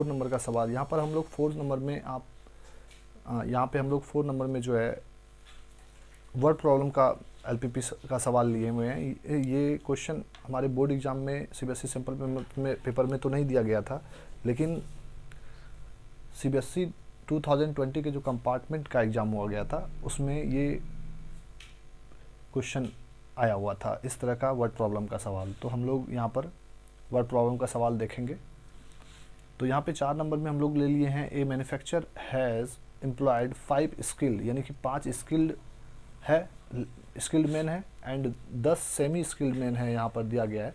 4 number का सवाल। यहाँ पर हम लोग 4 नंबर में यहाँ पे हम लोग 4 नंबर में जो है वर्ड प्रॉब्लम का एलपीपी का सवाल लिए हुए हैं। ये क्वेश्चन हमारे बोर्ड एग्जाम में सीबीएसई सिंपल पेपर में तो नहीं दिया गया था, लेकिन सीबीएसई 2020 के जो कंपार्टमेंट का एग्ज़ाम हुआ गया था उसमें ये क्वेश्चन आया हुआ था, इस तरह का वर्ड प्रॉब्लम का सवाल। तो हम लोग यहाँ पर वर्ड प्रॉब्लम का सवाल देखेंगे। तो यहाँ पे 4 नंबर में हम लोग ले लिए हैं, a manufacture has employed 5 skilled, यानी कि 5 स्किल्ड है, स्किल्ड मैन है एंड 10 सेमी स्किल्ड मैन है, यहाँ पर दिया गया है।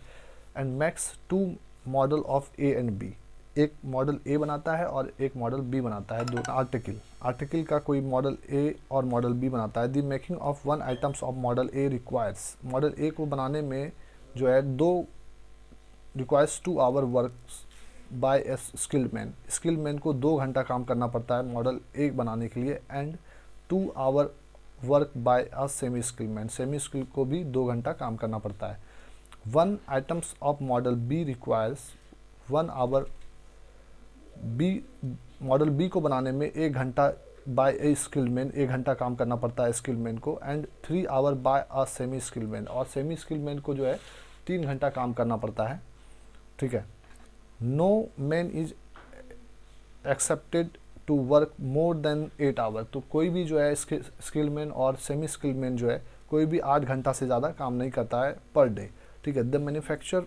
And max 2 model of A and B, एक मॉडल ए बनाता है और एक मॉडल बी बनाता है। दो आर्टिकल का कोई मॉडल ए और मॉडल बी बनाता है। The making of 1 items of model A requires, model A को बनाने में जो है requires 2 hour work by a skilled man को 2 घंटा काम करना पड़ता है मॉडल ए बनाने के लिए। And 2 hour work by a semi skilled man, semi skilled को भी 2 घंटा काम करना पड़ता है। 1 items of model B requires 1 hour, B model B को बनाने में 1 घंटा बाय ए स्किल्ड मैन, 1 घंटा काम करना पड़ता है स्किल्ड मैन को। And 3 hour by a semi skilled man, और सेमी स्किल्ड मैन को जो है 3 घंटा काम करना पड़ता है। ठीक है। No man is expected to work more than 8 hour, तो कोई भी जो है स्किल्ड मैन और सेमी स्किल्ड मैन जो है कोई भी 8 घंटा से ज़्यादा काम नहीं करता है पर डे। ठीक है। The manufacture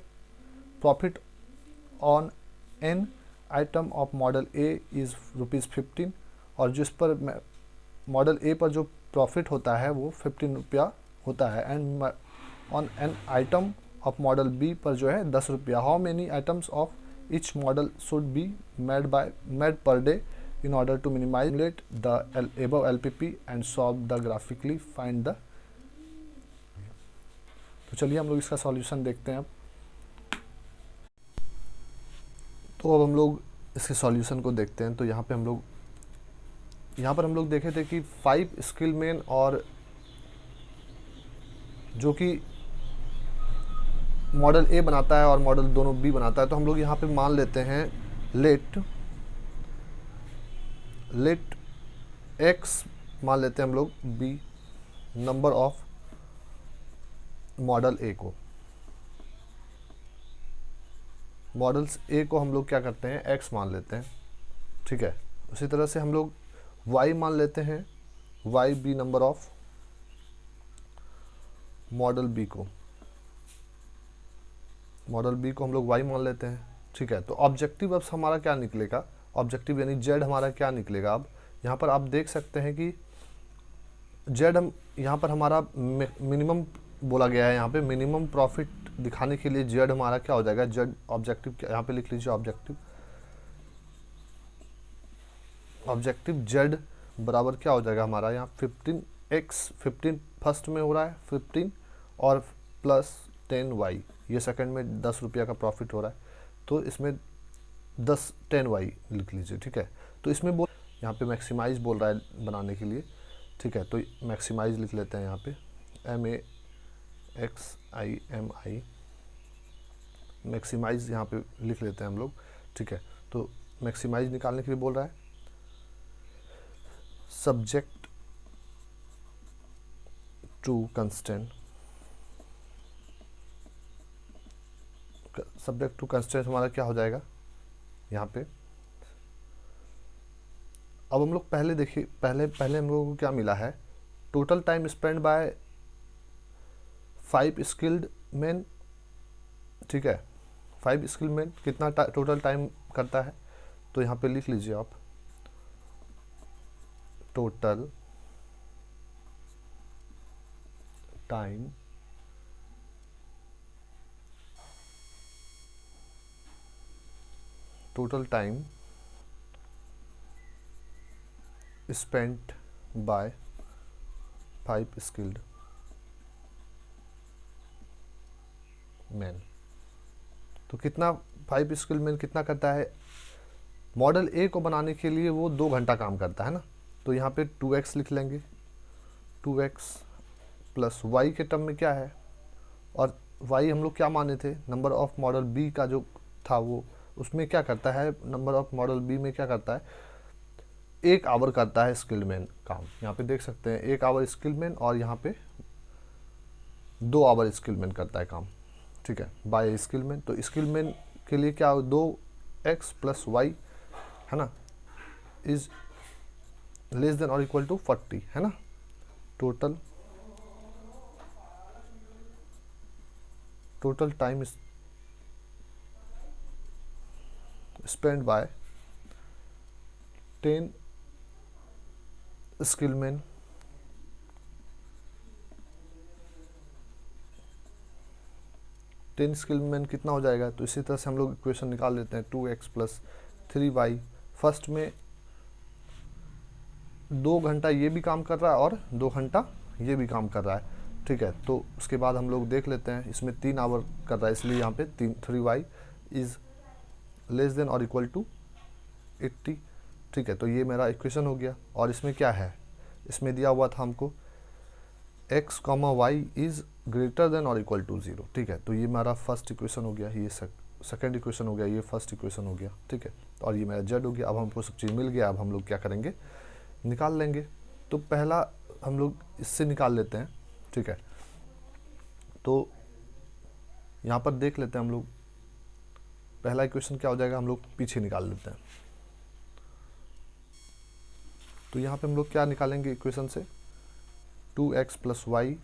profit on an item of model A is ₹15, और जिस पर मॉडल ए पर जो प्रॉफिट होता है वो 15 रुपया होता है। And on an item of model B पर जो है 10 रुपया। How many items of each model should be made per day in order to minimize the above LPP and solve the graphically find the। तो चलिए हम लोग इसका solution देखते हैं अब। तो अब हम लोग इसके सॉल्यूशन को देखते हैं। तो यहाँ पर हम लोग देखे थे कि 5 स्किल मैन और जो कि मॉडल ए बनाता है और मॉडल दोनों बी बनाता है। तो हम लोग यहाँ पे मान लेते हैं लेट एक्स मान लेते हैं हम लोग B number of model A को, मॉडल्स ए को हम लोग क्या करते हैं एक्स मान लेते हैं। ठीक है। उसी तरह से हम लोग वाई मान लेते हैं, Y B number of model B को, मॉडल बी को हम लोग वाई मान लेते हैं। ठीक है। तो ऑब्जेक्टिव अब हमारा क्या निकलेगा, ऑब्जेक्टिव यानी जेड हमारा क्या निकलेगा। अब यहाँ पर आप देख सकते हैं कि जेड हम यहाँ पर हमारा मिनिमम बोला गया है, यहाँ पे मिनिमम प्रॉफिट दिखाने के लिए जेड हमारा क्या हो जाएगा, जेड ऑब्जेक्टिव यहाँ पे लिख लीजिए, ऑब्जेक्टिव जेड बराबर क्या हो जाएगा हमारा, यहाँ 15 फर्स्ट में हो रहा है 15 और प्लस 10y, ये सेकंड में 10 रुपया का प्रॉफिट हो रहा है, तो इसमें 10 लिख लीजिए। ठीक है। तो इसमें यहाँ पे मैक्सिमाइज बोल रहा है बनाने के लिए। ठीक है। तो मैक्सिमाइज लिख लेते हैं यहाँ पे MAXIMI, मैक्सिमाइज यहाँ पे लिख लेते हैं हम लोग। ठीक है। तो मैक्सिमाइज निकालने के लिए बोल रहा है subject to constant, subject to constant हमारा क्या हो जाएगा यहाँ पे। अब हम लोग पहले देखिए, पहले हम लोगों को क्या मिला है, total time spend by 5 skilled man. ठीक है। 5 स्किल्ड मैन कितना टोटल टाइम करता है, तो यहाँ पे लिख लीजिए आप total time spent by 5 skilled man. तो कितना 5 स्किल्ड मैन कितना करता है, मॉडल ए को बनाने के लिए वो 2 घंटा काम करता है ना, तो यहाँ पे 2x लिख लेंगे, 2x प्लस y के टर्म में क्या है, और y हम लोग क्या माने थे, नंबर ऑफ मॉडल बी का जो था वो उसमें क्या करता है, नंबर ऑफ मॉडल बी में क्या करता है, 1 आवर करता है स्किल्ड मैन काम। यहाँ पे देख सकते हैं 1 आवर स्किल्ड मैन और यहाँ पे 2 आवर स्किल्ड मैन करता है काम, ठीक है, बाय स्किल्ड मैन। तो स्किल्ड मैन के लिए क्या, 2x + y है ना, इज लेस देन और इक्वल टू 40 है ना। Total time spend bye 10 skill man कितना हो जाएगा। तो इसी तरह से हम लोग इक्वेशन निकाल लेते हैं, 2x + 3y। फर्स्ट में 2 घंटा ये भी काम कर रहा है और 2 घंटा ये भी काम कर रहा है, ठीक है। तो उसके बाद हम लोग देख लेते हैं, इसमें 3 आवर कर रहा है, इसलिए यहाँ पे 3y इज़ लेस देन और इक्वल टू 80, ठीक है। तो ये मेरा इक्वेशन हो गया। और इसमें क्या है, इसमें दिया हुआ था हमको x, y is greater than और इक्वल टू 0, ठीक है। तो ये मेरा फर्स्ट इक्वेशन हो गया, ये सेकंड इक्वेशन हो गया, ये फर्स्ट इक्वेशन हो गया, ठीक है। और ये मेरा z हो गया। अब हमको सब चीज़ मिल गया, अब हम लोग क्या करेंगे, निकाल लेंगे। तो पहला हम लोग इससे निकाल लेते हैं, ठीक है। तो यहाँ पर देख लेते हैं हम लोग, पहला इक्वेशन क्या हो जाएगा, हम लोग पीछे निकाल लेते हैं। तो यहाँ पे हम लोग क्या निकालेंगे इक्वेशन से, 2x + y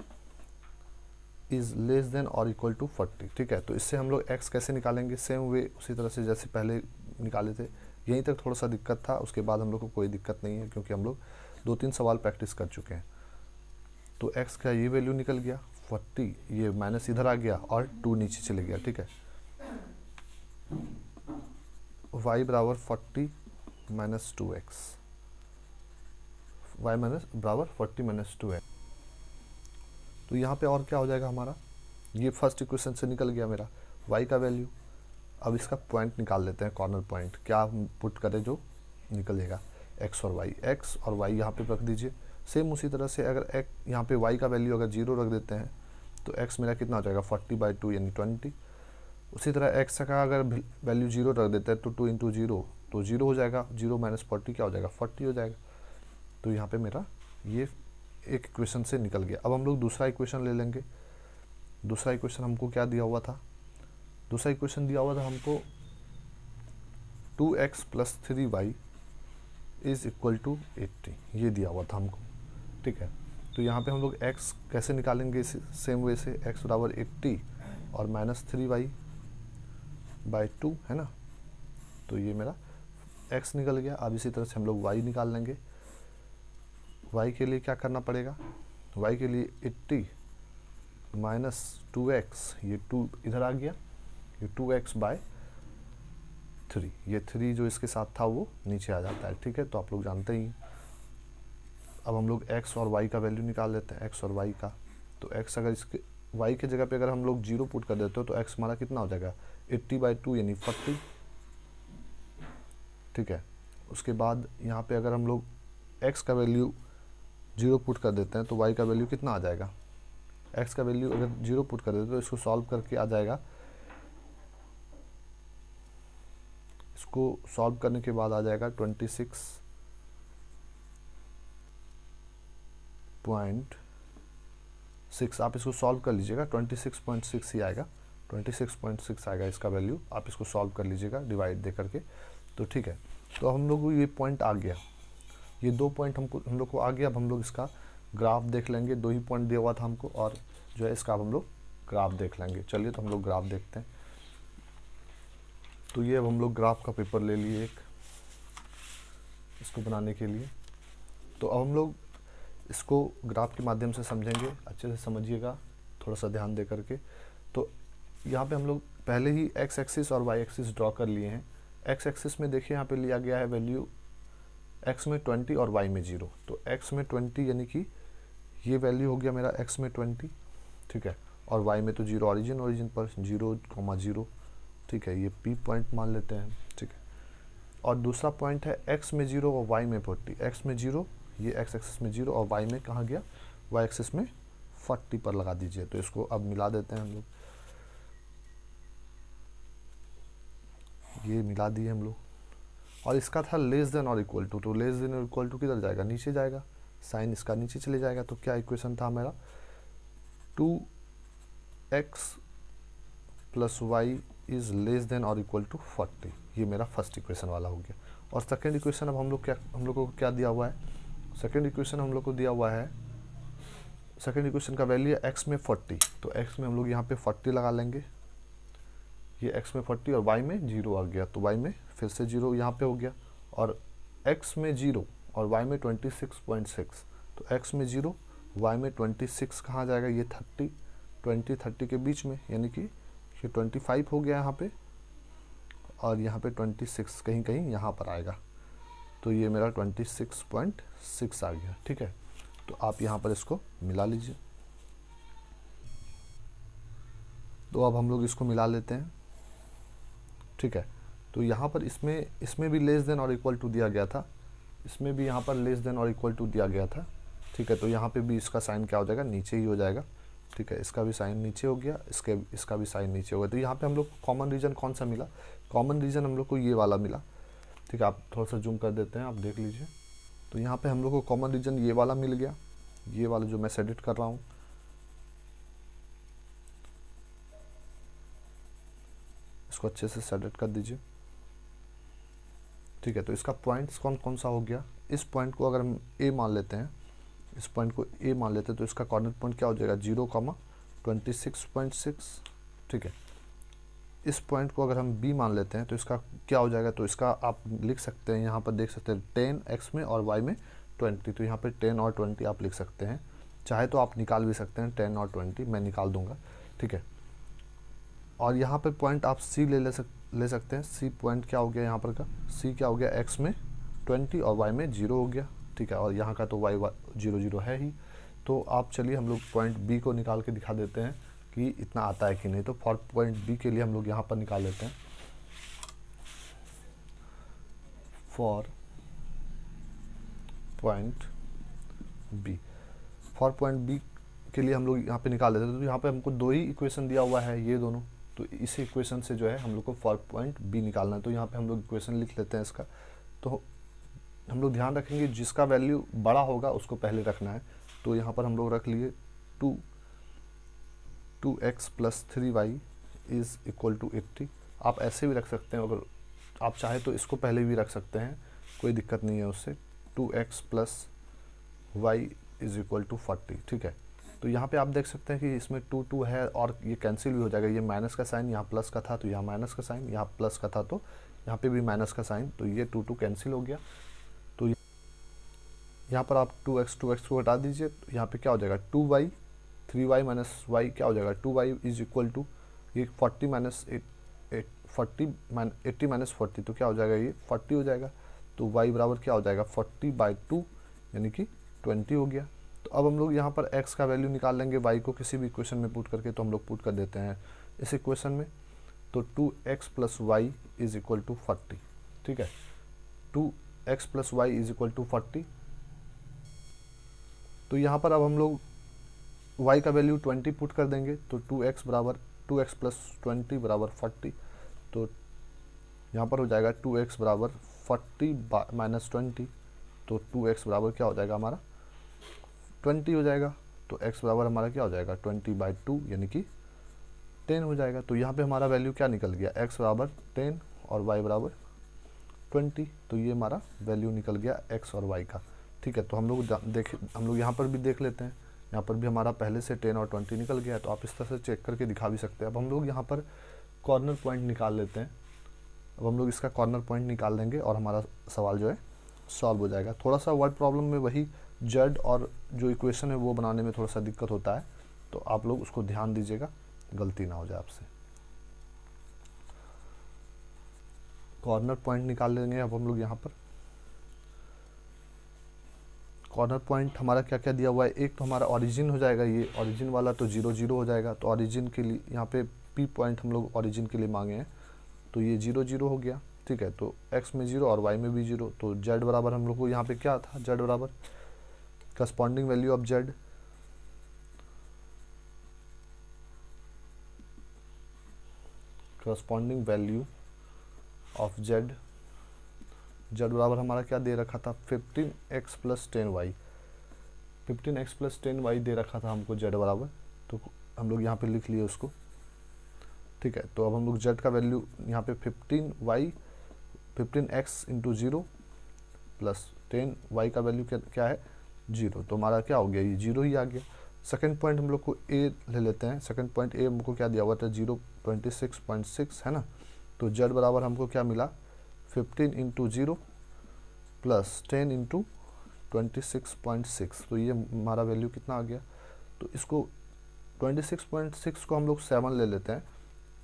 is less than और इक्वल टू 40, ठीक है। तो इससे हम लोग x कैसे निकालेंगे, सेम वे उसी तरह से जैसे पहले निकाले थे। यहीं तक थोड़ा सा दिक्कत था, उसके बाद हम लोग को कोई दिक्कत नहीं है, क्योंकि हम लोग 2-3 सवाल प्रैक्टिस कर चुके हैं। तो x का ये वैल्यू निकल गया 40, ये माइनस इधर आ गया और 2 नीचे चले गया, ठीक है। y बराबर 40 - 2x, y बराबर 40 - 2x। तो यहाँ पे और क्या हो जाएगा हमारा, ये फर्स्ट इक्वेशन से निकल गया मेरा y का वैल्यू। अब इसका पॉइंट निकाल लेते हैं, कॉर्नर पॉइंट क्या हम पुट करें जो निकलेगा, x और y यहाँ पे रख दीजिए। सेम उसी तरह से अगर यहाँ पे y का वैल्यू अगर 0 रख देते हैं तो x मेरा कितना हो जाएगा, 40/2 यानी 20। उसी तरह x का अगर वैल्यू 0 रख देते हैं तो 2 × 0 तो 0 हो जाएगा, 0 - 40 क्या हो जाएगा, 40 हो जाएगा। तो यहाँ पे मेरा ये एक इक्वेशन से निकल गया। अब हम लोग दूसरा इक्वेशन ले लेंगे। दूसरा इक्वेशन हमको क्या दिया हुआ था, दूसरा इक्वेशन दिया हुआ था हमको 2x + 3y is equal to 80, ये दिया हुआ था हमको, ठीक है। तो यहाँ पे हम लोग x कैसे निकालेंगे, सेम वे से x बराबर 80 और -3y/2 है ना। तो ये मेरा x निकल गया। अब इसी तरह से हम लोग y निकाल लेंगे। y के लिए क्या करना पड़ेगा, y के लिए 80 - 2x, ये 2 इधर आ गया, ये 2x/3, ये 3 जो इसके साथ था वो नीचे आ जाता है, ठीक है। तो आप लोग जानते ही। अब हम लोग x और y का वैल्यू निकाल लेते हैं, x और y का। तो x अगर इसके y के जगह पे अगर हम लोग 0 पुट कर देते हो तो x हमारा कितना हो जाएगा, 80/2 यानी 40, ठीक है। उसके बाद यहाँ पे अगर हम लोग x का वैल्यू 0 पुट कर देते हैं तो y का वैल्यू कितना आ जाएगा, x का वैल्यू अगर 0 पुट कर देते तो इसको सॉल्व करके आ जाएगा, इसको सॉल्व करने के बाद आ जाएगा 26.6। आप इसको सॉल्व कर लीजिएगा, 26.6 ही आएगा, 26.6 आएगा इसका वैल्यू। आप इसको सॉल्व कर लीजिएगा डिवाइड दे करके, तो ठीक है। तो हम लोग को ये पॉइंट आ गया, ये 2 पॉइंट हम लोग को आ गया। अब हम लोग इसका ग्राफ देख लेंगे, 2 ही पॉइंट दिया हुआ था हमको, और जो है इसका अब हम लोग ग्राफ देख लेंगे। चलिए तो हम लोग ग्राफ देखते हैं। तो ये अब हम लोग ग्राफ का पेपर ले लिए एक, इसको बनाने के लिए। तो अब हम लोग इसको ग्राफ के माध्यम से समझेंगे, अच्छे से समझिएगा, थोड़ा सा ध्यान दे करके। तो यहाँ पे हम लोग पहले ही x एक्सिस और y एक्सिस ड्रॉ कर लिए हैं। x एक्सिस में देखिए यहाँ पे लिया गया है वैल्यू x में 20 और y में 0। तो x में 20 यानी कि ये वैल्यू हो गया मेरा x में 20, ठीक है। और y में तो 0, ओरिजिन पर 0,0, ठीक है। ये P पॉइंट मान लेते हैं, ठीक है। और दूसरा पॉइंट है x में 0 और y में 40। x में 0, ये x एक्सिस में 0 और y में कहाँ गया, y एक्सिस में 40 पर लगा दीजिए। तो इसको अब मिला देते हैं हम लोग। ये मिला दिए हम लोग। और इसका था लेस देन और इक्वल टू, तो लेस देन और इक्वल टू किधर जाएगा, नीचे जाएगा, साइन इसका नीचे चले जाएगा। तो क्या इक्वेशन था मेरा, 2x plus Y is less than और इक्वल टू 40। ये मेरा फर्स्ट इक्वेशन वाला हो गया। और सेकेंड इक्वेशन अब हम लोग को क्या दिया हुआ है, सेकेंड इक्वेशन हम लोग को दिया हुआ है, सेकेंड इक्वेशन का वैल्यू है x में 40। तो x में हम लोग यहाँ पे 40 लगा लेंगे, ये x में 40 और y में 0 आ गया, तो y में फिर से 0 यहाँ पे हो गया। और x में 0 और y में 26.6, तो x में 0 y में 26 कहाँ जाएगा, ये 30 के बीच में, यानी कि ये 25 हो गया यहाँ पे, और यहाँ पे 26 कहीं कहीं यहाँ पर आएगा, तो ये मेरा 26.6 आ गया। ठीक है, तो आप यहाँ पर इसको मिला लीजिए। तो अब हम लोग इसको मिला लेते हैं। ठीक है, तो यहाँ पर इसमें भी लेस देन और इक्वल टू दिया गया था, इसमें भी यहाँ पर लेस देन और इक्वल टू दिया गया था। ठीक है, तो यहाँ पे भी इसका साइन क्या हो जाएगा, नीचे ही हो जाएगा। ठीक है, इसका भी साइन नीचे हो गया, इसका भी साइन नीचे हो गया। तो यहाँ पे हम लोग को कॉमन रीजन कौन सा मिला, कॉमन रीजन हम लोग को ये वाला मिला। ठीक है, आप थोड़ा सा जूम कर देते हैं, आप देख लीजिए। तो यहाँ पे हम लोग को कॉमन रीजन ये वाला मिल गया, ये वाला जो मैं सेलेक्ट कर रहा हूँ। इसको अच्छे से सेलेक्ट कर दीजिए। ठीक है, तो इसका पॉइंट्स कौन कौन सा हो गया, इस पॉइंट को अगर हम ए मान लेते हैं, इस पॉइंट को ए मान लेते हैं, तो इसका कॉर्नर पॉइंट क्या हो जाएगा, 0,26.6। ठीक है, इस पॉइंट को अगर हम बी मान लेते हैं तो इसका क्या हो जाएगा, तो इसका आप लिख सकते हैं, यहाँ पर देख सकते हैं 10 x में और y में 20, तो यहाँ पे 10 और 20 आप लिख सकते हैं। चाहे तो आप निकाल भी सकते हैं 10 और 20, मैं निकाल दूंगा। ठीक है, और यहाँ पे पॉइंट आप सी ले सकते हैं। सी पॉइंट क्या हो गया यहाँ पर का, सी क्या हो गया, x में 20 और y में 0 हो गया। ठीक है, और यहाँ का तो y 0 है ही। तो आप चलिए हम लोग पॉइंट बी को निकाल के दिखा देते हैं कि इतना आता है कि नहीं। तो फॉर पॉइंट बी के लिए हम लोग यहाँ पर निकाल लेते हैं, for point B, for point B के लिए हम लोग यहाँ पे निकाल लेते हैं। तो यहाँ पे हमको दो ही इक्वेशन दिया हुआ है, ये दोनों, तो इसी इक्वेशन से जो है हम लोग को फॉर पॉइंट बी निकालना है। तो यहाँ पे हम लोग इक्वेशन लिख लेते हैं इसका। तो हम लोग ध्यान रखेंगे जिसका वैल्यू बड़ा होगा उसको पहले रखना है। तो यहाँ पर हम लोग रख लिए 2x plus 3y is equal to 80। आप ऐसे भी रख सकते हैं, अगर आप चाहे तो इसको पहले भी रख सकते हैं, कोई दिक्कत नहीं है उससे। 2x plus Y is equal to 40। ठीक है, तो यहाँ पे आप देख सकते हैं कि इसमें 2 है और ये कैंसिल भी हो जाएगा। ये माइनस का साइन यहाँ प्लस का था, तो यहाँ माइनस का साइन, यहाँ प्लस का था तो यहाँ पे भी माइनस का साइन, तो ये 2 कैंसिल हो गया। तो यहाँ पर आप 2x को हटा दीजिए, तो यहाँ पे क्या हो जाएगा 2y, 3y माइनस वाई क्या हो जाएगा 2y इज इक्वल टू ये 80 माइनस 40, तो क्या हो जाएगा, ये 40 हो जाएगा। तो y बराबर क्या हो जाएगा 40/2, यानी कि 20 हो गया। तो अब हम लोग यहाँ पर x का वैल्यू निकाल लेंगे, y को किसी भी इक्वेशन में पुट करके। तो हम लोग पुट कर देते हैं इस इक्वेशन में, तो 2x plus Y is equal to 40। ठीक है, 2x plus Y is equal to 40। तो यहाँ पर अब हम लोग y का वैल्यू 20 पुट कर देंगे, तो 2x प्लस 20 बराबर 40। तो यहाँ पर हो जाएगा 2x बराबर 40 माइनस 20, तो 2x बराबर क्या हो जाएगा हमारा 20 हो जाएगा। तो x बराबर हमारा क्या हो जाएगा 20/2, यानी कि 10 हो जाएगा। तो यहाँ पे हमारा वैल्यू क्या निकल गया, x बराबर 10 और y बराबर 20। तो ये हमारा वैल्यू निकल गया x और y का। ठीक है, तो हम लोग यहाँ पर भी देख लेते हैं, यहाँ पर भी हमारा पहले से 10 और 20 निकल गया है। तो आप इस तरह से चेक करके दिखा भी सकते हैं। अब हम लोग यहाँ पर कॉर्नर पॉइंट निकाल लेते हैं। अब हम लोग इसका कॉर्नर पॉइंट निकाल देंगे और हमारा सवाल जो है सॉल्व हो जाएगा। थोड़ा सा वर्ड प्रॉब्लम में वही जेड और जो इक्वेशन है वो बनाने में थोड़ा सा दिक्कत होता है, तो आप लोग उसको ध्यान दीजिएगा, गलती ना हो जाए आपसे। कॉर्नर पॉइंट निकाल लेंगे अब हम लोग यहाँ पर। कॉर्नर पॉइंट हमारा क्या क्या दिया हुआ है, एक तो हमारा ओरिजिन हो जाएगा, ये ओरिजिन वाला तो 0 0 हो जाएगा। तो ओरिजिन के लिए यहाँ पे पी पॉइंट हम लोग ओरिजिन के लिए मांगे हैं, तो ये 0 0 हो गया। ठीक है, तो x में 0 और y में भी 0। तो z बराबर हम लोग को यहाँ पे क्या था, z बराबर corresponding value of z, corresponding value of Z, Z बराबर हमारा क्या दे रखा था 15x plus 10y, 15x plus 10y दे रखा था हमको जेड बराबर, तो हम लोग यहाँ पे लिख लिए उसको। ठीक है, तो अब हम लोग जेड का वैल्यू यहाँ पे 15x इंटू 0 प्लस 10y का वैल्यू क्या है 0, तो हमारा क्या हो गया, ये 0 ही आ गया। सेकंड पॉइंट हम लोग को ए ले लेते हैं। सेकंड पॉइंट ए हमको क्या दिया हुआ था 0.26 है ना, तो जेड बराबर हमको क्या मिला 15 इंटू 0 प्लस 10 इंटू 26.6, तो ये हमारा वैल्यू कितना आ गया। तो इसको 26.6 को हम लोग 7 ले लेते हैं,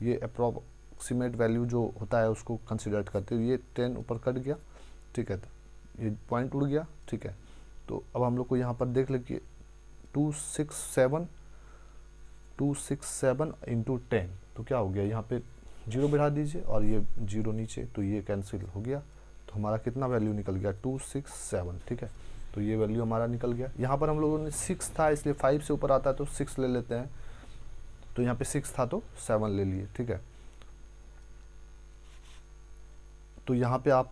ये अप्रॉक्सीमेट वैल्यू जो होता है उसको कंसिडर करते हुए, ये 10 ऊपर कट गया। ठीक है, तो ये पॉइंट उड़ गया। ठीक है, तो अब हम लोग को यहाँ पर देख ले कि 267 इंटू 10, तो क्या हो गया, यहाँ पे 0 बढ़ा दीजिए और ये 0 नीचे, तो ये कैंसिल हो गया। तो हमारा कितना वैल्यू निकल गया 267। ठीक है, तो ये वैल्यू हमारा निकल गया। यहाँ पर हम लोगों ने 6 था इसलिए 5 से ऊपर आता है तो 6 ले लेते हैं, तो यहाँ पे 6 था तो 7 ले लिए। ठीक है, तो यहाँ पे अब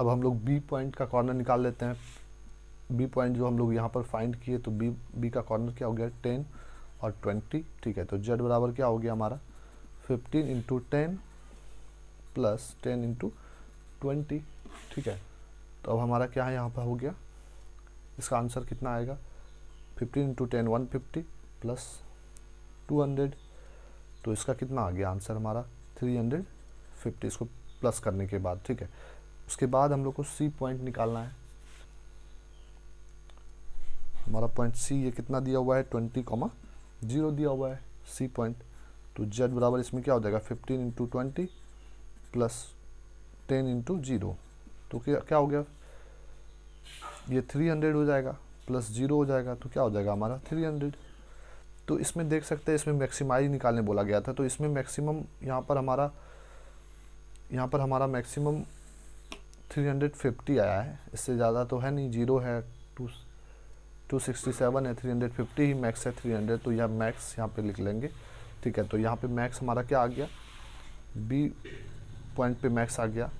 हम लोग बी पॉइंट का कॉर्नर निकाल लेते हैं। बी पॉइंट जो हम लोग यहाँ पर फाइंड किए, तो बी का कॉर्नर क्या हो गया 10 और 20। ठीक है, तो जेड बराबर क्या हो गया हमारा 15 इंटू 10 प्लस 10 इंटू 20। ठीक है, तो अब हमारा क्या है यहाँ पर हो गया, इसका आंसर कितना आएगा 15 इंटू 10 150 प्लस 200, तो इसका कितना आ गया आंसर हमारा 350, इसको प्लस करने के बाद। ठीक है, उसके बाद हम लोग को सी पॉइंट निकालना है। हमारा पॉइंट सी ये कितना दिया हुआ है 20,0 दिया हुआ है सी पॉइंट, तो जेड बराबर इसमें क्या हो जाएगा 15 इंटू 20 प्लस 10 इंटू 0, तो क्या हो गया, ये 300 हो जाएगा प्लस 0 हो जाएगा, तो क्या हो जाएगा हमारा 300। तो इसमें देख सकते हैं इसमें मैक्सिमाइज निकालने बोला गया था, तो इसमें मैक्सिमम यहाँ पर हमारा मैक्सिमम 350 आया है, इससे ज़्यादा तो है नहीं, 0 है 267 है, 350 ही मैक्स है 300, तो यह मैक्स यहाँ पे लिख लेंगे। ठीक है, तो यहाँ पे मैक्स हमारा क्या आ गया, बी पॉइंट पे मैक्स आ गया,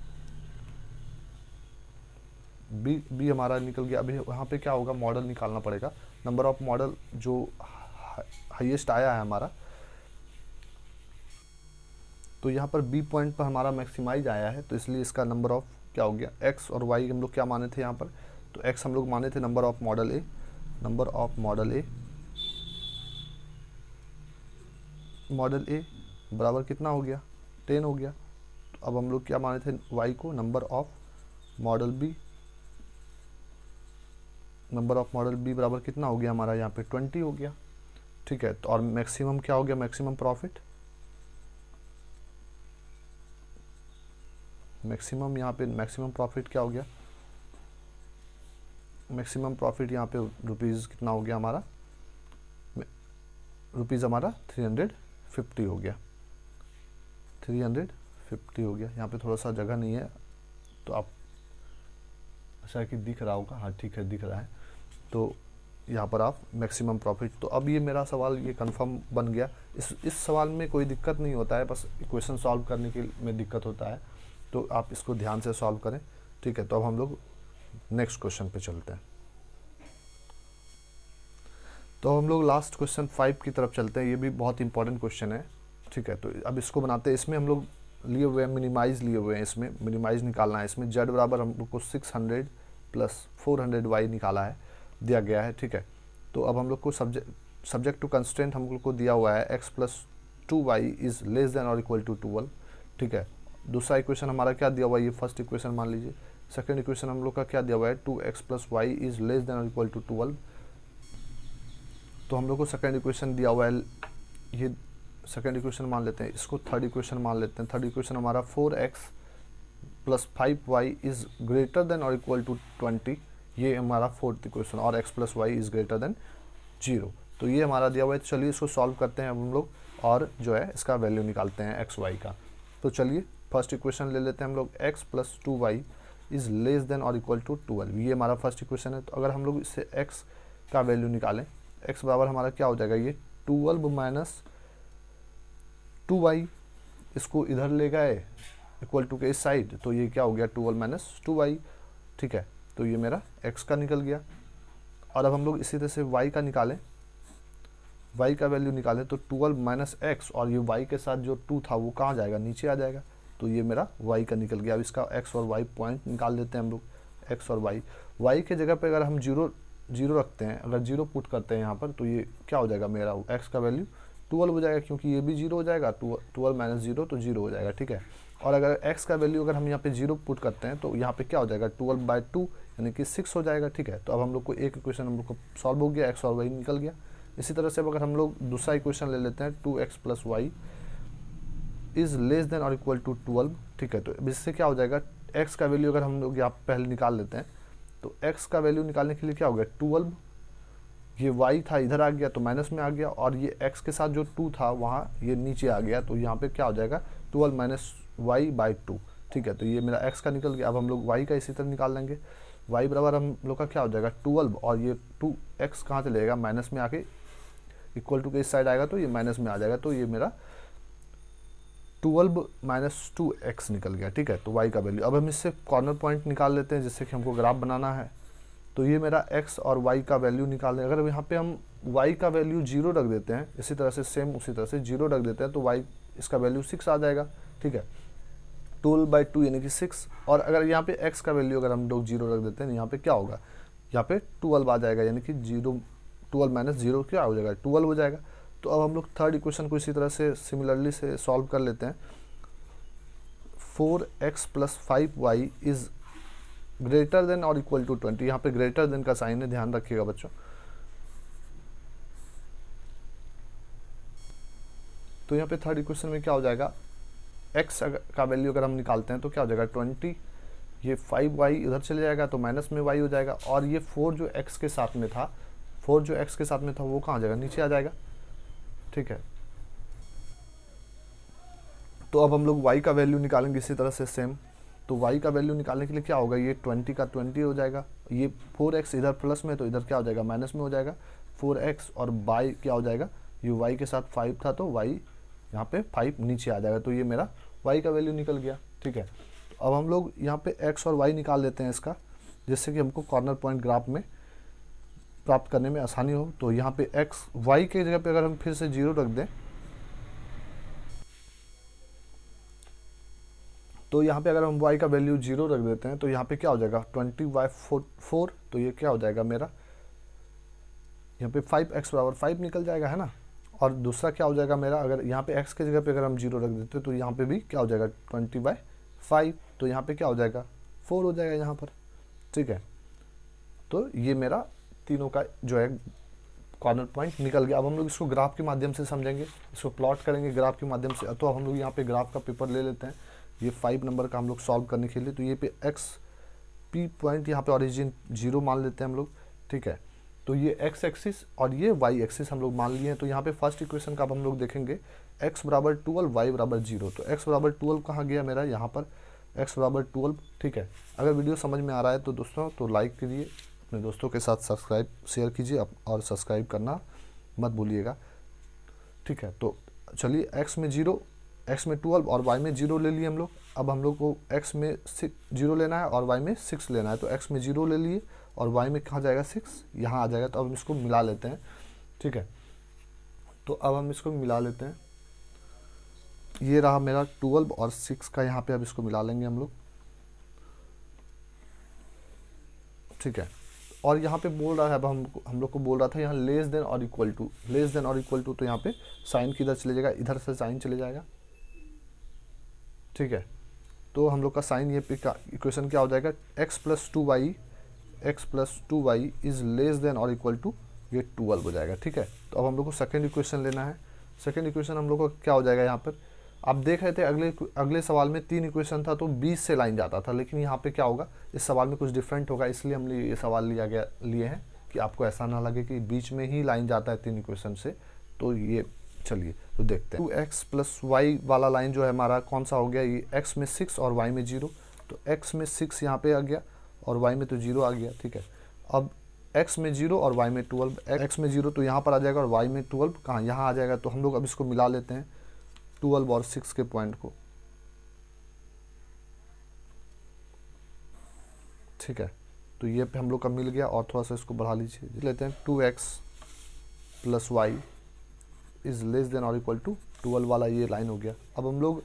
बी हमारा निकल गया। अभी वहाँ पे क्या होगा, मॉडल निकालना पड़ेगा, नंबर ऑफ मॉडल जो हाईएस्ट आया है हमारा, तो यहाँ पर बी पॉइंट पर हमारा मैक्सिमाइज आया है, तो इसलिए इसका नंबर ऑफ क्या हो गया, एक्स और वाई हम लोग क्या माने थे यहाँ पर, तो एक्स हम लोग माने थे number of model A, number of model A बराबर कितना हो गया 10 हो गया। तो अब हम लोग क्या माने थे वाई को, number of model B, number of model B बराबर कितना हो गया हमारा यहाँ पे 20 हो गया। ठीक है, तो और मैक्सिमम क्या हो गया, मैक्सिमम प्रॉफिट, मैक्सिमम यहाँ पे मैक्सिमम प्रॉफिट क्या हो गया, मैक्सिमम प्रॉफिट यहाँ पे रुपीज़ कितना हो गया हमारा, रुपीज़ हमारा 350 हो गया, 350 हो गया। यहाँ पे थोड़ा सा जगह नहीं है, तो आप अच्छा कि दिख रहा होगा, हाँ ठीक है दिख रहा है, तो यहाँ पर आप मैक्सिमम प्रॉफिट। तो अब ये मेरा सवाल ये कंफर्म बन गया। इस सवाल में कोई दिक्कत नहीं होता है, बस इक्वेशन सॉल्व करने के में दिक्कत होता है, तो आप इसको ध्यान से सॉल्व करें। ठीक है, तो अब हम लोग नेक्स्ट क्वेश्चन पे चलते हैं। तो हम लोग लास्ट क्वेश्चन 5 की तरफ चलते हैं, ये भी बहुत इंपॉर्टेंट क्वेश्चन है। ठीक है, तो अब इसको बनाते हैं। इसमें हम लोग लिए हुए हैं मिनिमाइज लिए हुए हैं, इसमें मिनिमाइज निकालना है। इसमें जेड बराबर हम लोग को 600 प्लस 400 वाई निकाला है, दिया गया है। ठीक है, तो अब हम लोग को सब्जेक्ट टू कंस्टेंट हम लोग को दिया हुआ है x plus 2y is less than और इक्वल टू 12। ठीक है, दूसरा इक्वेशन हमारा क्या दिया हुआ है, ये फर्स्ट इक्वेशन मान लीजिए। सेकंड इक्वेशन हम लोग का क्या दिया हुआ है 2x plus Y is less than और इक्वल टू 12। तो हम लोग को सेकंड इक्वेशन दिया हुआ है, ये सेकंड इक्वेशन मान लेते हैं, इसको थर्ड इक्वेशन मान लेते हैं। थर्ड इक्वेशन हमारा 4x plus 5y is greater than और इक्वल टू 20, ये हमारा फोर्थ इक्वेशन, और x plus Y is greater than 0। तो ये हमारा दिया हुआ है। चलिए इसको सॉल्व करते हैं अब हम लोग, और जो है इसका वैल्यू निकालते हैं x y का। तो चलिए फर्स्ट इक्वेशन ले लेते हैं हम लोग, x plus 2y is less than और इक्वल टू 12, ये हमारा फर्स्ट इक्वेशन है। तो अगर हम लोग इससे x का वैल्यू निकालें, x बराबर हमारा क्या हो जाएगा, ये 12 माइनस 2y, इसको इधर ले गए इक्वल टू के इस साइड, तो ये क्या हो गया 12 माइनस 2y, ठीक है। तो ये मेरा x का निकल गया। और अब हम लोग इसी तरह से y का निकालें, y का वैल्यू निकालें तो 12 माइनस एक्स, और ये y के साथ जो 2 था वो कहाँ जाएगा, नीचे आ जाएगा। तो ये मेरा y का निकल गया। अब इसका x और y पॉइंट निकाल देते हैं हम लोग, x और y के जगह पे अगर हम जीरो रखते हैं, अगर जीरो पुट करते हैं यहाँ पर, तो ये क्या हो जाएगा, मेरा x का वैल्यू 12 हो जाएगा, क्योंकि ये भी जीरो हो जाएगा, 12 माइनस जीरो तो जीरो हो जाएगा, ठीक है। और अगर x का वैल्यू अगर हम यहाँ पे जीरो पुट करते हैं तो यहाँ पे क्या हो जाएगा 12/2 यानी कि 6 हो जाएगा, ठीक है। तो अब हम लोग को एक इक्वेशन हम लोग को सॉल्व हो गया, x और y निकल गया। इसी तरह से अगर हम लोग दूसरा इक्वेशन ले लेते हैं 2x plus Y is less than और इक्वल टू 12, ठीक है। तो इससे क्या हो जाएगा, x का वैल्यू अगर हम लोग यहाँ पहले निकाल लेते हैं, तो x का वैल्यू निकालने के लिए क्या हो गया 12, ये y था इधर आ गया तो माइनस में आ गया, और ये x के साथ जो 2 था वहाँ ये नीचे आ गया, तो यहाँ पे क्या हो जाएगा 12 माइनस y/2, ठीक है। तो ये मेरा x का निकल गया। अब हम लोग y का इसी तरह निकाल लेंगे, y बराबर हम लोग का क्या हो जाएगा 12, और ये 2x कहाँ चले जाएगा, माइनस में आके इक्वल टू के इस साइड आएगा तो ये माइनस में आ जाएगा, तो ये मेरा 12 माइनस 2x निकल गया, ठीक है। तो y का वैल्यू, अब हम इससे कॉर्नर पॉइंट निकाल लेते हैं जिससे कि हमको ग्राफ बनाना है। तो ये मेरा x और y का वैल्यू निकाल लें। अगर यहाँ पे हम y का वैल्यू 0 रख देते हैं, इसी तरह से सेम उसी तरह से 0 रख देते हैं, तो y इसका वैल्यू 6 आ जाएगा, ठीक है। 12/2 यानी कि 6। और अगर यहाँ पे x का वैल्यू अगर हम लोग 0 रख देते हैं, यहाँ पे क्या होगा, यहाँ पे 12 आ जाएगा, यानी कि 12 माइनस 0 क्या हो जाएगा 12 हो जाएगा। तो अब हम लोग थर्ड इक्वेशन को इसी तरह से सिमिलरली से सॉल्व कर लेते हैं। 4x plus 5y is greater than और इक्वल टू 20, यहाँ पे ग्रेटर देन का साइन है, ध्यान रखिएगा बच्चों। तो यहाँ पे थर्ड इक्वेशन में क्या हो जाएगा, x का वैल्यू अगर हम निकालते हैं तो क्या हो जाएगा 20, ये 5y इधर चले जाएगा तो माइनस में y हो जाएगा, और ये 4 जो x के साथ में था, 4 जो x के साथ में था वो कहाँ जाएगा, नीचे आ जाएगा, ठीक है। तो अब हम लोग y का वैल्यू निकालेंगे इसी तरह से सेम। तो y का वैल्यू निकालने के लिए क्या होगा, ये 20 का 20 हो जाएगा, ये 4x इधर प्लस में तो इधर क्या हो जाएगा माइनस में हो जाएगा 4x, और y क्या हो जाएगा, ये y के साथ 5 था तो y यहाँ पे 5 नीचे आ जाएगा, तो ये मेरा y का वैल्यू निकल गया, ठीक है। तो अब हम लोग यहाँ पे x और y निकाल लेते हैं इसका, जिससे कि हमको कॉर्नर पॉइंट ग्राफ में प्राप्त करने में आसानी हो। तो यहाँ पे x y के जगह पे अगर हम फिर से 0 रख दें, तो यहाँ पे अगर हम y का वैल्यू 0 रख देते हैं तो यहाँ पे क्या हो जाएगा 20/4, तो ये क्या हो जाएगा मेरा, यहाँ पे 5x बराबर 5 निकल जाएगा, है ना। और दूसरा क्या हो जाएगा मेरा, अगर यहाँ पे x के जगह पे अगर हम 0 रख देते तो यहाँ पे भी क्या हो जाएगा 20/5, तो यहाँ पे क्या हो जाएगा 4 हो जाएगा यहाँ पर, ठीक है। तो ये मेरा तीनों का जो है कॉर्नर पॉइंट निकल गया। अब हम लोग इसको ग्राफ के माध्यम से समझेंगे, इसको प्लॉट करेंगे ग्राफ के माध्यम से। तो अब हम लोग यहाँ पे ग्राफ का पेपर ले लेते हैं, ये 5 नंबर का हम लोग सॉल्व करने के लिए। तो ये पे एक्स पी पॉइंट यहाँ पे ऑरिजिन 0 मान लेते हैं हम लोग, ठीक है। तो ये एक्स एक्सिस और ये वाई एक्सिस हम लोग मान लिए हैं। तो यहाँ पे फर्स्ट इक्वेशन का अब हम लोग देखेंगे x बराबर 12 y बराबर 0। तो x बराबर 12 कहाँ गया मेरा, यहाँ पर x बराबर 12, ठीक है। अगर वीडियो समझ में आ रहा है तो दोस्तों तो लाइक कीजिए, अपने दोस्तों के साथ सब्सक्राइब शेयर कीजिए और सब्सक्राइब करना मत भूलिएगा, ठीक है। तो चलिए x में 0, x में 12 और y में 0 ले लिए हम लोग। अब हम लोग को x में 0 लेना है और y में 6 लेना है। तो x में 0 ले लिए और y में कहाँ जाएगा 6, यहाँ आ जाएगा। तो अब हम इसको मिला लेते हैं, ठीक है। तो अब हम इसको मिला लेते हैं, ये रहा मेरा 12 और 6 का, यहाँ पे अब इसको मिला लेंगे हम लोग, ठीक है। और यहाँ पे बोल रहा है, अब हम लोग को बोल रहा था यहाँ लेस देन और इक्वल टू, लेस देन और इक्वल टू। तो यहाँ पे साइन किधर चले जाएगा, इधर से साइन चले जाएगा, ठीक है। तो हम लोग का साइन ये पे का इक्वेशन क्या हो जाएगा, x plus 2y is less than और इक्वल टू ये 12 हो जाएगा, ठीक है। तो अब हम लोग को सेकेंड इक्वेशन लेना है। सेकेंड इक्वेशन हम लोग को क्या हो जाएगा, यहाँ पर आप देख रहे थे अगले सवाल में 3 इक्वेशन था तो 20 से लाइन जाता था, लेकिन यहाँ पे क्या होगा, इस सवाल में कुछ डिफरेंट होगा, इसलिए हमने ये सवाल लिए हैं कि आपको ऐसा ना लगे कि बीच में ही लाइन जाता है 3 इक्वेशन से। तो ये चलिए तो देखते हैं। 2x प्लस वाई वाला लाइन जो है हमारा कौन सा हो गया, ये x में 6 और y में 0। तो x में 6 यहाँ पे आ गया और y में तो 0 आ गया, ठीक है। अब x में 0 और y में 12, x में 0 तो यहाँ पर आ जाएगा और y में 12 कहाँ, यहाँ आ जाएगा। तो हम लोग अब इसको मिला लेते हैं 12 और 6 के पॉइंट को। ठीक है, तो ये पे हम लोग का मिल गया और थोड़ा सा इसको बढ़ा लीजिए, लेते हैं 2x plus Y is less than और इक्वल टू 12 वाला ये लाइन हो गया। अब हम लोग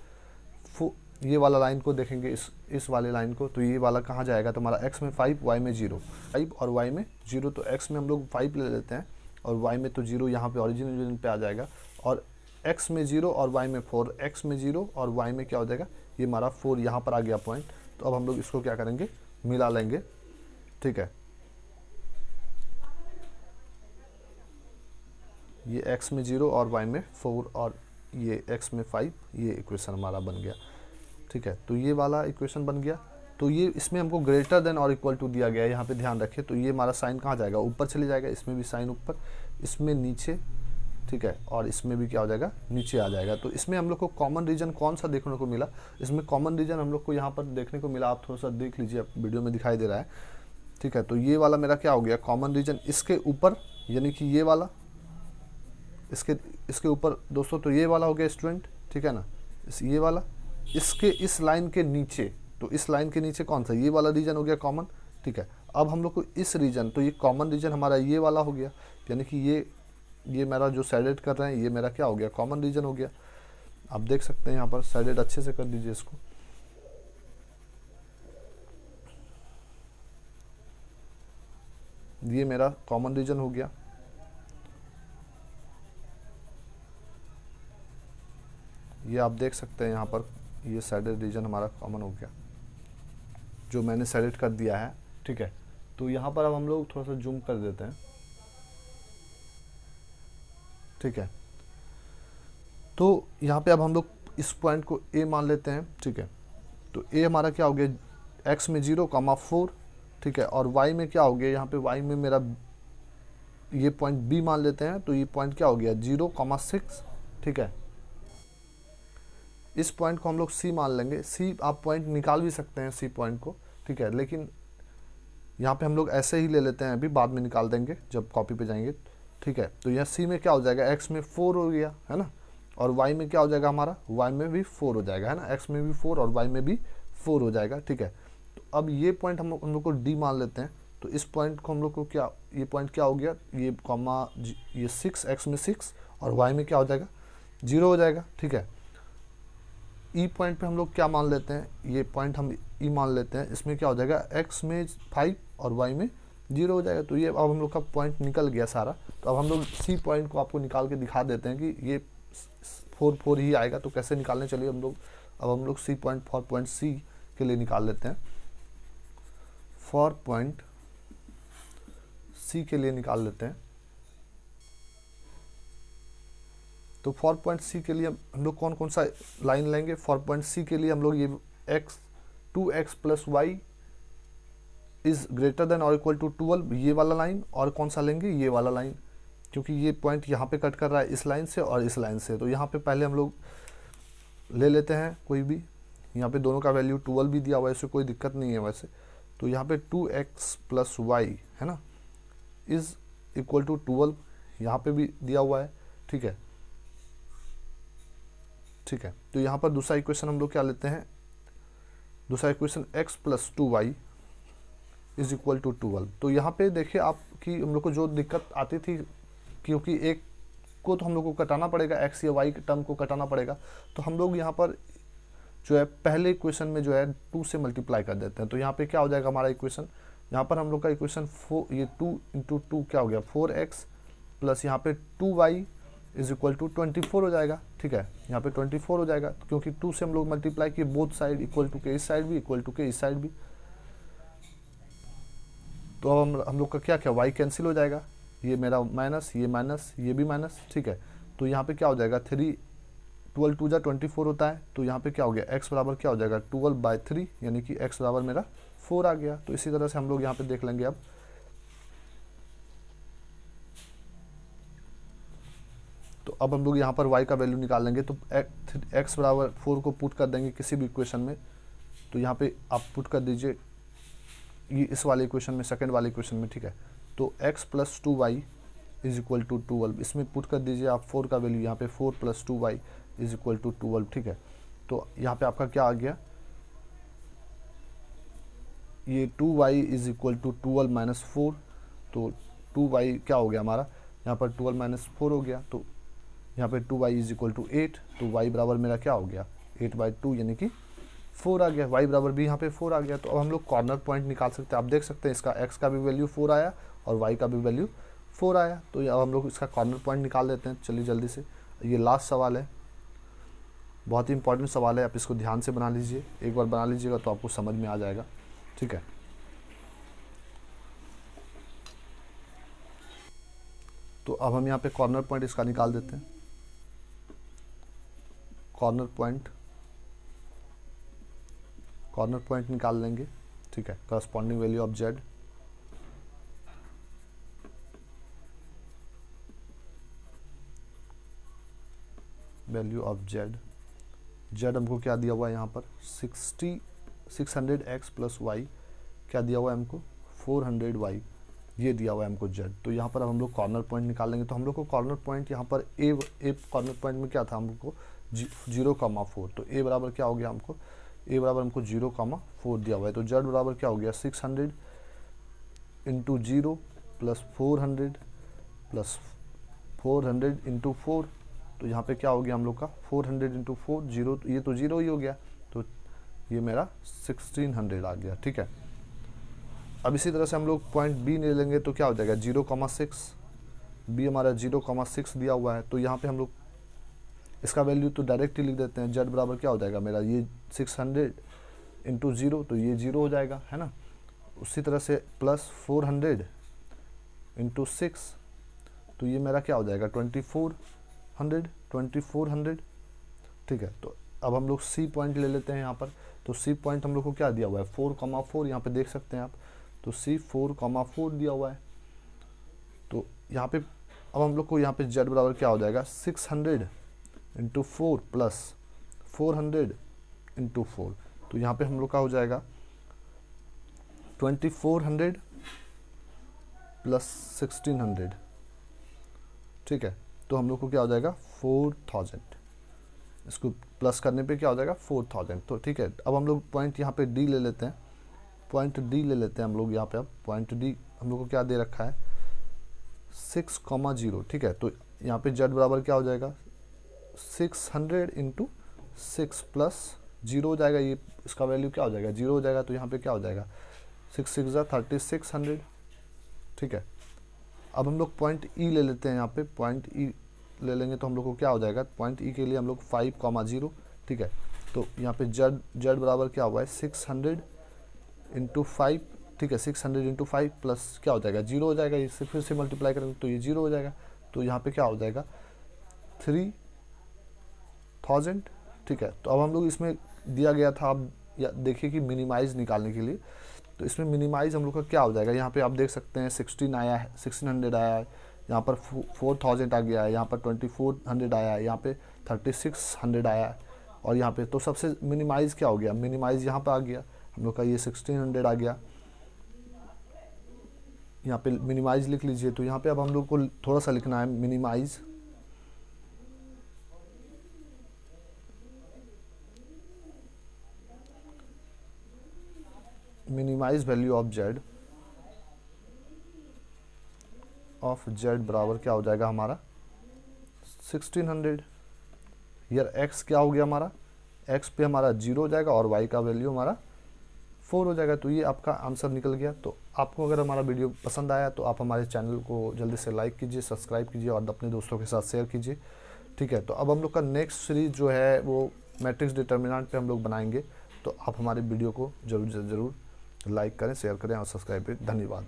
ये वाला लाइन को देखेंगे, इस वाले लाइन को, तो ये वाला कहाँ जाएगा, तो हमारा x में 5 y में 0, 5 और y में 0, तो x में हम लोग 5 ले लेते हैं और y में तो 0 यहाँ पे ओरिजिन पे आ जाएगा, और x में 0 और y में 4, x में 0 और y में क्या हो जाएगा, ये हमारा 4 यहाँ पर आ गया पॉइंट। तो अब हम लोग इसको क्या करेंगे, मिला लेंगे, ठीक है, ये x में 0 और y में 4 और ये x में 5, ये इक्वेशन हमारा बन गया, ठीक है। तो ये वाला इक्वेशन बन गया। तो ये इसमें हमको ग्रेटर देन और इक्वल टू दिया गया है, यहाँ पे ध्यान रखें। तो ये हमारा साइन कहाँ जाएगा, ऊपर चले जाएगा, इसमें भी साइन ऊपर, इसमें नीचे, ठीक है, और इसमें भी क्या हो जाएगा, नीचे आ जाएगा। तो इसमें हम लोग को कॉमन रीजन कौन सा देखने को मिला, इसमें कॉमन रीजन हम लोग को यहाँ पर देखने को मिला, आप थोड़ा सा देख लीजिए, वीडियो में दिखाई दे रहा है, ठीक है। तो ये वाला मेरा क्या हो गया, कॉमन रीजन इसके ऊपर, यानी कि ये वाला इसके ऊपर दोस्तों, तो ये वाला हो गया स्टूडेंट, ठीक है ना, ये वाला इसके इस लाइन के नीचे, तो इस लाइन के नीचे कौन सा, ये वाला रीजन हो गया कॉमन, ठीक है। अब हम लोग को इस रीजन, तो ये कॉमन रीजन हमारा ये वाला हो गया, यानी कि ये मेरा जो साइडेड कर रहे हैं, ये मेरा क्या हो गया, कॉमन रीजन हो गया। आप देख सकते हैं यहाँ पर, साइडेड अच्छे से कर दीजिए इसको, ये मेरा कॉमन रीजन हो गया। ये आप देख सकते हैं यहाँ पर, ये साइडेड रीजन हमारा कॉमन हो गया, जो मैंने सेलेक्ट कर दिया है, ठीक है। तो यहाँ पर अब हम लोग थोड़ा सा जूम कर देते हैं, ठीक है। तो यहाँ पे अब हम लोग इस पॉइंट को ए मान लेते हैं, ठीक है। तो ए हमारा क्या हो गया, x में 0,4, ठीक है, और y में क्या हो गया, यहाँ पे y में मेरा ये पॉइंट b मान लेते हैं, तो ये पॉइंट क्या हो गया 0,6, ठीक है। इस पॉइंट को हम लोग c मान लेंगे, c आप पॉइंट निकाल भी सकते हैं, c पॉइंट को, ठीक है, लेकिन यहाँ पे हम लोग ऐसे ही ले लेते हैं, अभी बाद में निकाल देंगे जब कॉपी पे जाएंगे, ठीक है। तो यहाँ c में क्या हो जाएगा, x में 4 हो गया है ना, और y में क्या हो जाएगा हमारा, y में भी 4 हो जाएगा, है ना, x में भी 4 और y में भी 4 हो जाएगा, ठीक है। तो अब ये पॉइंट हम लोग को d मान लेते हैं, तो इस पॉइंट को हम लोग को क्या, ये पॉइंट क्या हो गया, ये कॉमा ये 6, x में 6 और y में क्या हो जाएगा 0 हो जाएगा, ठीक है। ई पॉइंट पे हम लोग क्या मान लेते हैं, ये पॉइंट हम ई मान लेते हैं, इसमें क्या हो जाएगा, x में 5 और y में 0 हो जाएगा। तो ये अब हम लोग का पॉइंट निकल गया सारा। तो अब हम लोग सी पॉइंट को आपको निकाल के दिखा देते हैं कि ये 4 ही आएगा, तो कैसे निकालने, चलिए हम लोग अब हम लोग सी पॉइंट 4 पॉइंट सी के लिए निकाल लेते हैं, 4 पॉइंट सी के लिए निकाल लेते हैं। तो 4 पॉइंट सी के लिए हम लोग कौन कौन सा लाइन लेंगे, 4 पॉइंट सी के लिए हम लोग ये x 2x plus Y is greater than और इक्वल टू 12, ये वाला लाइन, और कौन सा लेंगे, ये वाला लाइन, क्योंकि ये पॉइंट यहाँ पे कट कर रहा है इस लाइन से और इस लाइन से। तो यहाँ पे पहले हम लोग ले लेते हैं कोई भी, यहाँ पे दोनों का वैल्यू 12 भी दिया हुआ है, इससे कोई दिक्कत नहीं है वैसे। तो यहाँ पे 2x प्लस वाई है ना, इज़ इक्वल टू 12, यहाँ पे भी दिया हुआ है, ठीक है, ठीक है। तो यहाँ पर दूसरा इक्वेशन हम लोग क्या लेते हैं, दूसरा equation x plus 2y is equal to 12। तो यहाँ पे देखिए आप कि हम लोग को जो दिक्कत आती थी, क्योंकि एक को तो हम लोग को कटाना पड़ेगा, x या y के टर्म को कटाना पड़ेगा, तो हम लोग यहाँ पर जो है पहले इक्वेशन में जो है 2 से मल्टीप्लाई कर देते हैं। तो यहाँ पे क्या हो जाएगा हमारा इक्वेशन, यहाँ पर हम लोग का इक्वेशन 4, ये 2 इंटू 2 क्या हो गया 4x प्लस यहाँ पे 2y इज इक्वल टू 24 हो जाएगा, ठीक है। यहाँ पे 24 हो जाएगा, क्योंकि 2 से हम लोग मल्टीप्लाई किए, बोथ साइड इक्वल टू के इस साइड भी इक्वल टू के इस साइड भी। तो अब हम लोग का क्या क्या y कैंसिल हो जाएगा, ये मेरा माइनस, ये माइनस, ये भी माइनस, ठीक है। तो यहाँ पे क्या हो जाएगा 3, 12 2 जा 24 होता है। तो यहाँ पे क्या हो गया x बराबर क्या हो जाएगा 12/3, यानी कि x बराबर मेरा 4 आ गया। तो इसी तरह से हम लोग यहाँ पे देख लेंगे अब। तो अब हम लोग यहाँ पर y का वैल्यू निकाल लेंगे। तो x बराबर 4 को पुट कर देंगे किसी भी इक्वेशन में। तो यहाँ पे आप पुट कर दीजिए ये इस वाले इक्वेशन में, सेकंड वाले इक्वेशन में, ठीक है। तो x plus 2y is equal to 12, इसमें पुट कर दीजिए आप 4 का वैल्यू, यहाँ पे 4 plus 2y is equal to 12, ठीक है। तो यहाँ पे आपका क्या आ गया, ये 2y is equal to 12 minus 4, तो 2y क्या हो गया हमारा, यहाँ पर 12 माइनस 4 हो गया, तो यहाँ पे 2y इज इक्वल टू 8, तो y बराबर मेरा क्या हो गया 8/2 यानी कि 4 आ गया, y बराबर भी यहाँ पे 4 आ गया। तो अब हम लोग कॉर्नर पॉइंट निकाल सकते हैं। आप देख सकते हैं इसका x का भी वैल्यू 4 आया और y का भी वैल्यू 4 आया, तो अब हम लोग इसका कॉर्नर पॉइंट निकाल लेते हैं। चलिए जल्दी से, ये लास्ट सवाल है, बहुत ही इंपॉर्टेंट सवाल है, आप इसको ध्यान से बना लीजिए, एक बार बना लीजिएगा तो आपको समझ में आ जाएगा, ठीक है। तो अब हम यहाँ पे कॉर्नर पॉइंट इसका निकाल देते हैं। कॉर्नर पॉइंट निकाल लेंगे, ठीक है। Corresponding value of Z, value of Z, Z हमको क्या दिया हुआ है यहाँ पर 600x प्लस वाई, क्या दिया हुआ है हमको 400y, ये दिया हुआ है हमको जेड। तो यहाँ पर अब हम लोग कॉर्नर पॉइंट निकाल लेंगे। तो हम लोग को कॉर्नर पॉइंट यहाँ पर ए कॉर्नर पॉइंट में क्या था हमको 0,4, तो ए बराबर क्या हो गया हमको, ए बराबर हमको 0,4 दिया हुआ है। तो जेड बराबर क्या हो गया 600 इंटू 0 प्लस 400 प्लस 400 इंटू 4, तो यहाँ पे क्या हो गया हम लोग का 400 इंटू 4 जीरो, ये तो जीरो ही हो गया, तो ये मेरा 1600 आ गया, ठीक है। अब इसी तरह से हम लोग पॉइंट बी ले लेंगे, तो क्या हो जाएगा 0,6, बी हमारा 0,6 दिया हुआ है। तो यहाँ पे हम लोग इसका वैल्यू तो डायरेक्ट ही लिख देते हैं, जेड बराबर क्या हो जाएगा मेरा ये 600 इंटू 0, तो ये 0 हो जाएगा, है ना। उसी तरह से प्लस 400 इंटू 6, तो ये मेरा क्या हो जाएगा 2400, ठीक है। तो अब हम लोग सी पॉइंट ले लेते हैं यहाँ पर। तो सी पॉइंट हम लोग को क्या दिया हुआ है 4,4, यहाँ पे देख सकते हैं आप, तो सी 4,4 दिया हुआ है। तो यहाँ पे अब हम लोग को यहाँ पे जेड बराबर क्या हो जाएगा 600 इंटू 4 प्लस 400 इंटू 4, तो यहाँ पे हम लोग का हो जाएगा 2400 प्लस 1600, ठीक है। तो हम लोग को क्या हो जाएगा 4000, इसको प्लस करने पे क्या हो जाएगा 4000, तो ठीक है। अब हम लोग पॉइंट यहाँ पे डी ले लेते हैं, पॉइंट डी ले लेते हैं हम लोग यहाँ पे। अब पॉइंट डी हम लोग को क्या दे रखा है 6,0, ठीक है। तो यहाँ पे जेड बराबर क्या हो जाएगा 600 इंटू 6 प्लस 0 हो जाएगा, ये इसका वैल्यू क्या हो जाएगा 0 हो जाएगा, तो यहाँ पे क्या हो जाएगा 6 6 3600, ठीक है। अब हम लोग पॉइंट ई ले लेते हैं, यहाँ पे पॉइंट ई ले लेंगे तो हम लोग को क्या हो जाएगा पॉइंट ई के लिए हम लोग 5,0, ठीक है। तो यहाँ पे जेड बराबर क्या हुआ है 600 इंटू 5, ठीक है। 600 इंटू 5 प्लस क्या हो जाएगा 0 हो जाएगा, इससे फिर से मल्टीप्लाई करेंगे तो ये 0 हो जाएगा, तो यहाँ पे क्या हो जाएगा 3000, ठीक है। तो अब हम लोग इसमें दिया गया था, आप देखिए कि मिनिमाइज निकालने के लिए, तो इसमें मिनिमाइज हम लोग का क्या हो जाएगा, यहाँ पे आप देख सकते हैं 16 आया है, 1600 आया है, यहाँ पर 4000 आ गया है, यहाँ पर 2400 आया है, यहाँ पे 3600 आया है, और यहाँ पे तो सबसे मिनिमाइज क्या हो गया, मिनिमाइज यहाँ पे आ गया हम लोग का ये 1600 आ गया, यहाँ पे मिनिमाइज लिख लीजिए। तो यहाँ पे अब हम लोग को थोड़ा सा लिखना है minimise, minimise value of Z बराबर क्या हो जाएगा हमारा 1600। यार x क्या हो गया हमारा, x पे हमारा 0 हो जाएगा और y का वैल्यू हमारा 4 हो जाएगा। तो ये आपका आंसर निकल गया। तो आपको अगर हमारा वीडियो पसंद आया तो आप हमारे चैनल को जल्दी से लाइक कीजिए, सब्सक्राइब कीजिए और अपने दोस्तों के साथ शेयर कीजिए, ठीक है। तो अब हम लोग का नेक्स्ट सीरीज जो है वो मैट्रिक्स डिटर्मिनेंट पे हम लोग बनाएंगे, तो आप हमारे वीडियो को जरूर लाइक करें, शेयर करें और सब्सक्राइब करें। धन्यवाद।